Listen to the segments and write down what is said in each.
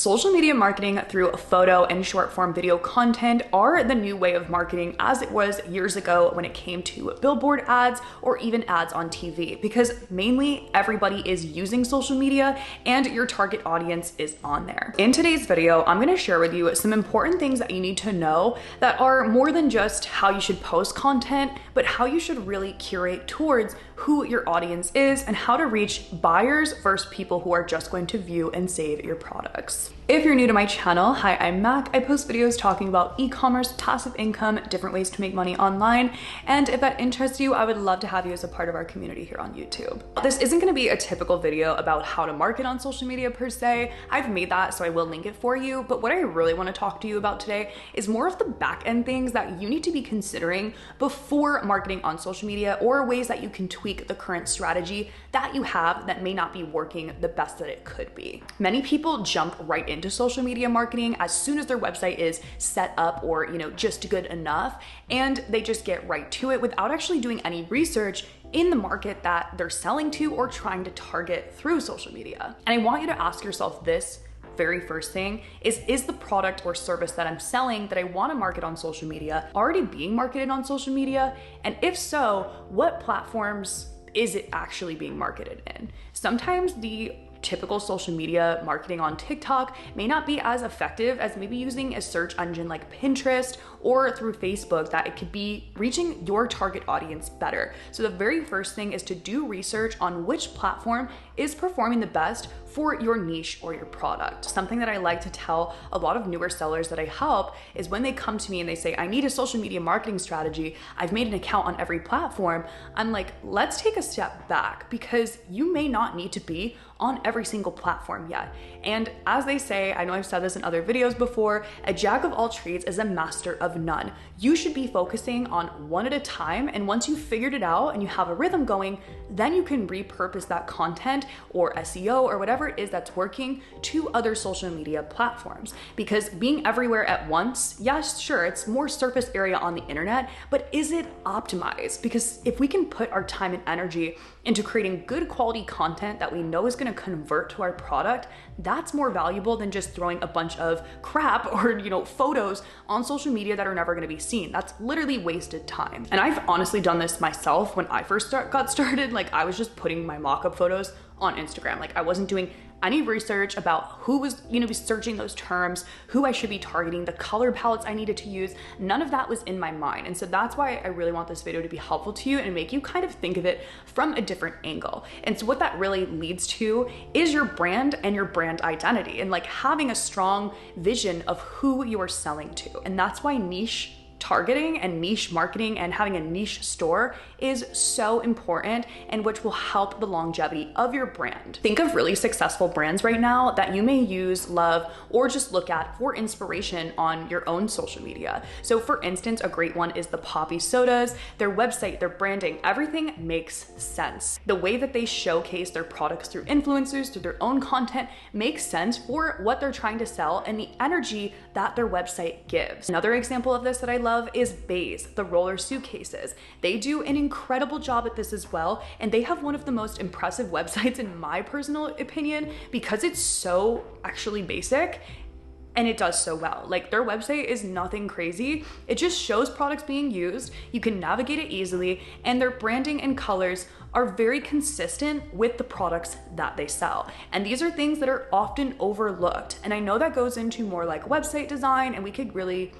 Social media marketing through photo and short form video content are the new way of marketing, as it was years ago when it came to billboard ads or even ads on TV, because mainly everybody is using social media and your target audience is on there. In today's video, I'm gonna share with you some important things that you need to know that are more than just how you should post content, but how you should really curate towards who your audience is and how to reach buyers versus people who are just going to view and save your products. If you're new to my channel, hi, I'm Mac. I post videos talking about e-commerce, passive income, different ways to make money online. And if that interests you, I would love to have you as a part of our community here on YouTube. This isn't gonna be a typical video about how to market on social media per se. I've made that, so I will link it for you. But what I really wanna talk to you about today is more of the back end things that you need to be considering before marketing on social media, or ways that you can tweak the current strategy that you have that may not be working the best that it could be. Many people jump right into social media marketing as soon as their website is set up or just good enough, and they just get right to it without actually doing any research in the market that they're selling to or trying to target through social media. And I want you to ask yourself this very first thing is the product or service that I'm selling that I want to market on social media already being marketed on social media? And if so, what platforms is it actually being marketed in? Sometimes the typical social media marketing on TikTok may not be as effective as maybe using a search engine like Pinterest or through Facebook, that it could be reaching your target audience better. So the very first thing is to do research on which platform is performing the best for your niche or your product. Something that I like to tell a lot of newer sellers that I help is when they come to me and they say, I need a social media marketing strategy, I've made an account on every platform, I'm like, let's take a step back, because you may not need to be on every single platform yet. And as they say, I know I've said this in other videos before, a jack of all trades is a master of none. You should be focusing on one at a time, and once you've figured it out and you have a rhythm going, then you can repurpose that content or SEO or whatever it is that's working to other social media platforms. Because being everywhere at once, yes, sure, it's more surface area on the internet, but is it optimized? Because if we can put our time and energy into creating good quality content that we know is going to convert to our product, that's more valuable than just throwing a bunch of crap or photos on social media that are never going to be seen. That's literally wasted time. And I've honestly done this myself when I first got started. Like, I was just putting my mock-up photos on Instagram. Like, I wasn't doing any research about who was be searching those terms, who I should be targeting, the color palettes I needed to use. None of that was in my mind. And so that's why I really want this video to be helpful to you and make you kind of think of it from a different angle. And so what that really leads to is your brand and your brand identity, and like having a strong vision of who you are selling to. And that's why niche targeting and niche marketing and having a niche store is so important, and which will help the longevity of your brand. Think of really successful brands right now that you may use, love, or just look at for inspiration on your own social media. So for instance, a great one is the Poppy Sodas. Their website, their branding, everything makes sense. The way that they showcase their products through influencers, through their own content, makes sense for what they're trying to sell and the energy that their website gives. Another example of this that I love is Baze, the roller suitcases. They do an incredible job at this as well, and they have one of the most impressive websites in my personal opinion, because it's so actually basic and it does so well. Like, their website is nothing crazy. It just shows products being used. You can navigate it easily, and their branding and colors are very consistent with the products that they sell. And these are things that are often overlooked. And I know that goes into more like website design, and we could really,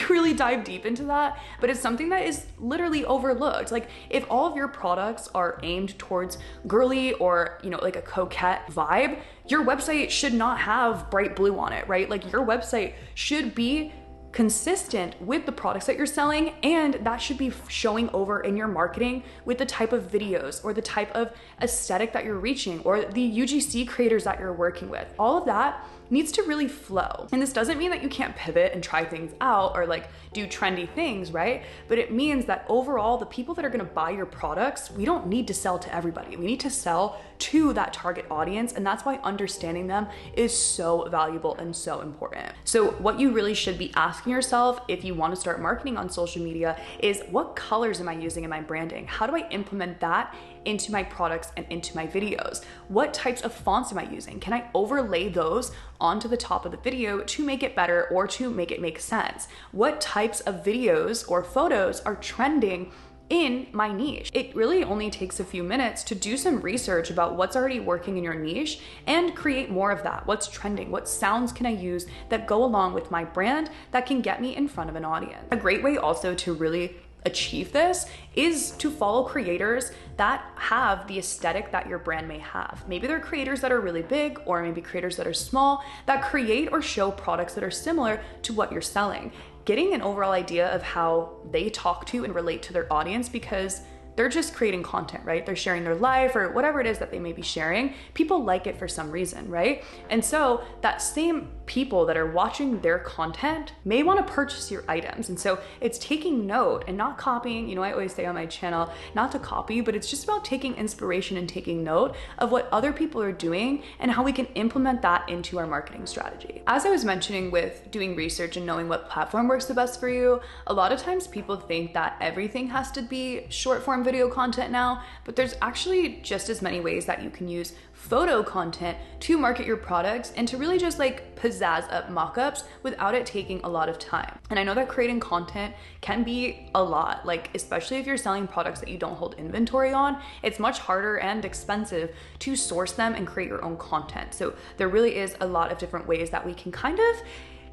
really dive deep into that, but it's something that is literally overlooked. Like, if all of your products are aimed towards girly or, like a coquette vibe, your website should not have bright blue on it, right? Like, your website should be consistent with the products that you're selling, and that should be showing over in your marketing with the type of videos or the type of aesthetic that you're reaching or the UGC creators that you're working with. All of that needs to really flow. And this doesn't mean that you can't pivot and try things out or like do trendy things, right? But it means that overall, the people that are gonna buy your products, we don't need to sell to everybody. We need to sell to that target audience. And that's why understanding them is so valuable and so important. So what you really should be asking asking yourself if you want to start marketing on social media is, what colors am I using in my branding? How do I implement that into my products and into my videos? What types of fonts am I using? Can I overlay those onto the top of the video to make it better or to make it make sense? What types of videos or photos are trending in my niche? It really only takes a few minutes to do some research about what's already working in your niche and create more of that. What's trending? What sounds can I use that go along with my brand that can get me in front of an audience? A great way also to really achieve this is to follow creators that have the aesthetic that your brand may have. Maybe they're creators that are really big, or maybe creators that are small, that create or show products that are similar to what you're selling. Getting an overall idea of how they talk to and relate to their audience, because they're just creating content, right? They're sharing their life or whatever it is that they may be sharing. People like it for some reason, right? And so that same people that are watching their content may want to purchase your items. And so it's taking note and not copying. You know, I always say on my channel, not to copy, but it's just about taking inspiration and taking note of what other people are doing and how we can implement that into our marketing strategy. As I was mentioning with doing research and knowing what platform works the best for you, a lot of times people think that everything has to be short form video content now, but there's actually just as many ways that you can use photo content to market your products and to really just like pizzazz up mock-ups without it taking a lot of time. And I know that creating content can be a lot, like especially if you're selling products that you don't hold inventory on, it's much harder and expensive to source them and create your own content. So there really is a lot of different ways that we can kind of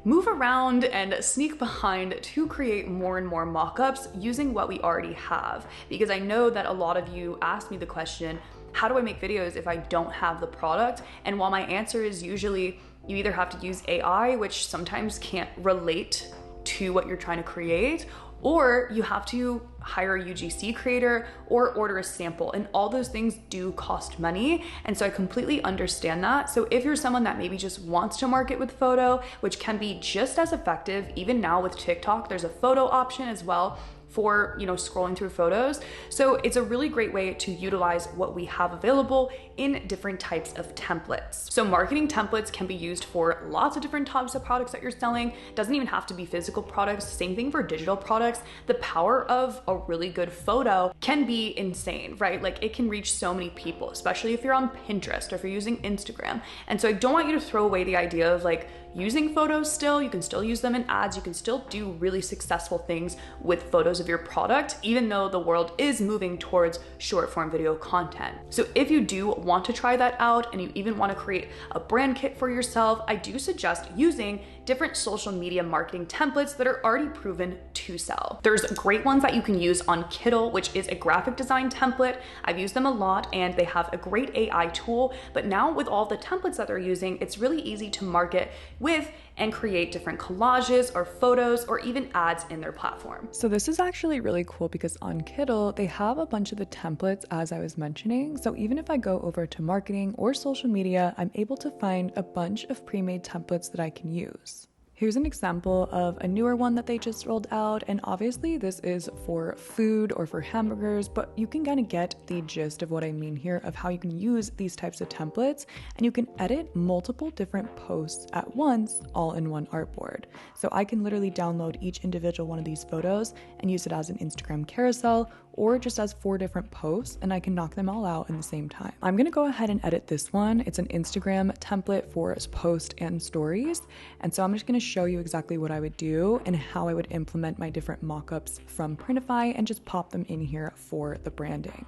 move around and sneak behind to create more and more mock-ups using what we already have. Because I know that a lot of you ask me the question, how do I make videos if I don't have the product? And while my answer is usually you either have to use AI, which sometimes can't relate to what you're trying to create, or you have to hire a UGC creator or order a sample, and all those things do cost money. And so I completely understand that. So if you're someone that maybe just wants to market with photo, which can be just as effective, even now with TikTok, there's a photo option as well for, you know, scrolling through photos. So it's a really great way to utilize what we have available in different types of templates. So marketing templates can be used for lots of different types of products that you're selling. It doesn't even have to be physical products. Same thing for digital products. The power of a really good photo can be insane, right? Like it can reach so many people, especially if you're on Pinterest or if you're using Instagram. And so I don't want you to throw away the idea of like using photos still. You can still use them in ads. You can still do really successful things with photos of your product, even though the world is moving towards short form video content. So if you do want to try that out and you even want to create a brand kit for yourself, I do suggest using different social media marketing templates that are already proven to sell. There's great ones that you can use on Kittl, which is a graphic design template. I've used them a lot and they have a great AI tool, but now with all the templates that they're using, it's really easy to market with and create different collages or photos or even ads in their platform. So this is actually really cool because on Kittl, they have a bunch of the templates as I was mentioning. So even if I go over to marketing or social media, I'm able to find a bunch of pre-made templates that I can use. Here's an example of a newer one that they just rolled out, and obviously this is for food or for hamburgers, but you can kind of get the gist of what I mean here of how you can use these types of templates, and you can edit multiple different posts at once all in one artboard. So I can literally download each individual one of these photos and use it as an Instagram carousel or just as 4 different posts, and I can knock them all out in the same time. I'm gonna go ahead and edit this one. It's an Instagram template for post and stories. And so I'm just gonna show you exactly what I would do and how I would implement my different mockups from Printify and just pop them in here for the branding.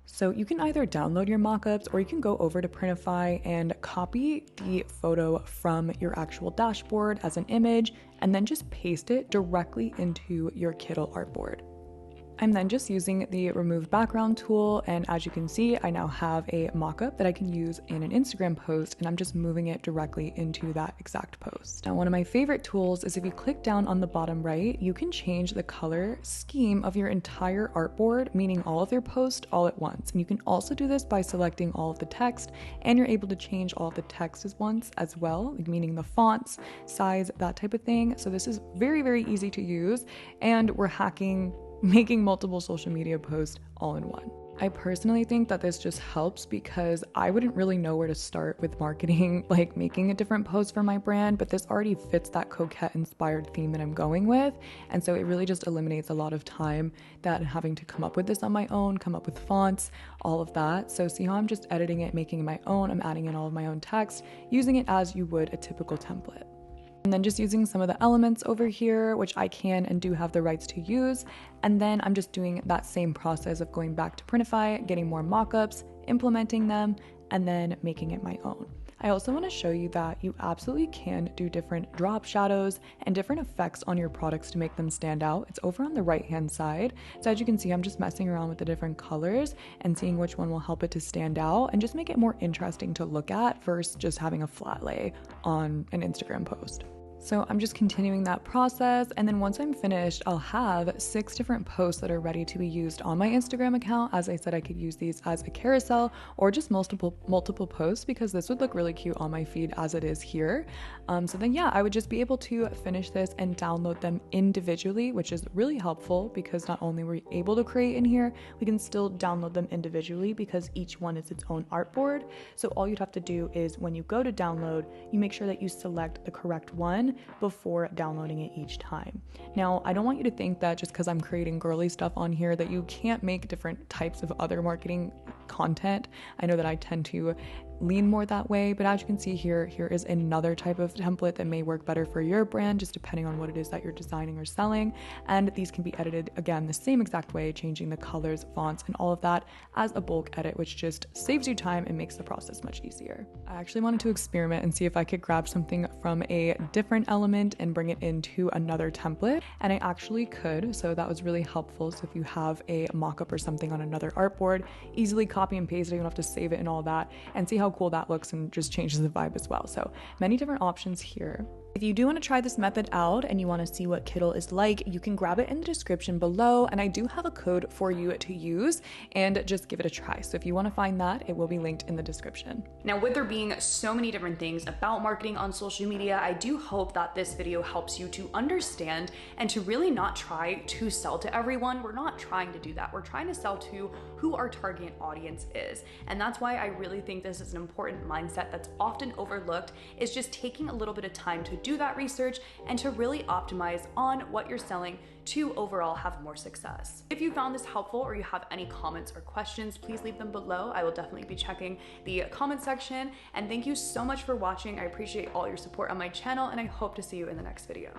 So you can either download your mockups or you can go over to Printify and copy the photo from your actual dashboard as an image and then just paste it directly into your Kittl artboard. I'm then just using the remove background tool, and as you can see, I now have a mockup that I can use in an Instagram post, and I'm just moving it directly into that exact post. Now, one of my favorite tools is if you click down on the bottom right, you can change the color scheme of your entire artboard, meaning all of your posts all at once. And you can also do this by selecting all of the text, and you're able to change all of the text at once as well, like meaning the fonts, size, that type of thing. So this is very, very easy to use, and we're making multiple social media posts all in one. I personally think that this just helps because I wouldn't really know where to start with marketing, like making a different post for my brand, but this already fits that coquette inspired theme that I'm going with. And so it really just eliminates a lot of time that having to come up with this on my own, come up with fonts, all of that. So see how I'm just editing it, making it my own. I'm adding in all of my own text, using it as you would a typical template. And then just using some of the elements over here, which I can and do have the rights to use. And then I'm just doing that same process of going back to Printify, getting more mockups, implementing them, and then making it my own. I also want to show you that you absolutely can do different drop shadows and different effects on your products to make them stand out. It's over on the right hand side. So as you can see, I'm just messing around with the different colors and seeing which one will help it to stand out and just make it more interesting to look at versus just having a flat lay on an Instagram post. So I'm just continuing that process, and then once I'm finished, I'll have 6 different posts that are ready to be used on my Instagram account. As I said, I could use these as a carousel or just multiple posts because this would look really cute on my feed as it is here. So then yeah, I would just be able to finish this and download them individually, which is really helpful because not only were we able to create in here, we can still download them individually because each one is its own artboard. So all you'd have to do is when you go to download, you make sure that you select the correct one before downloading it each time. Now, I don't want you to think that just because I'm creating girly stuff on here that you can't make different types of other marketing content. I know that I tend to lean more that way, but as you can see here is another type of template that may work better for your brand, just depending on what it is that you're designing or selling. And these can be edited again the same exact way, changing the colors, fonts, and all of that as a bulk edit, which just saves you time and makes the process much easier. I actually wanted to experiment and see if I could grab something from a different element and bring it into another template, and I actually could, so that was really helpful. So if you have a mock-up or something on another artboard, easily copy and paste it, you don't have to save it and all that, and see how cool that looks and just changes the vibe as well. So many different options here. If you do want to try this method out and you want to see what Kittl is like, you can grab it in the description below, and I do have a code for you to use and just give it a try. So if you want to find that, it will be linked in the description. Now, with there being so many different things about marketing on social media, I do hope that this video helps you to understand and to really not try to sell to everyone. We're not trying to do that. We're trying to sell to who our target audience is. And that's why I really think this is an important mindset that's often overlooked, is just taking a little bit of time to do that research and to really optimize on what you're selling to overall have more success. If you found this helpful or you have any comments or questions, please leave them below. I will definitely be checking the comment section. And thank you so much for watching. I appreciate all your support on my channel, and I hope to see you in the next video.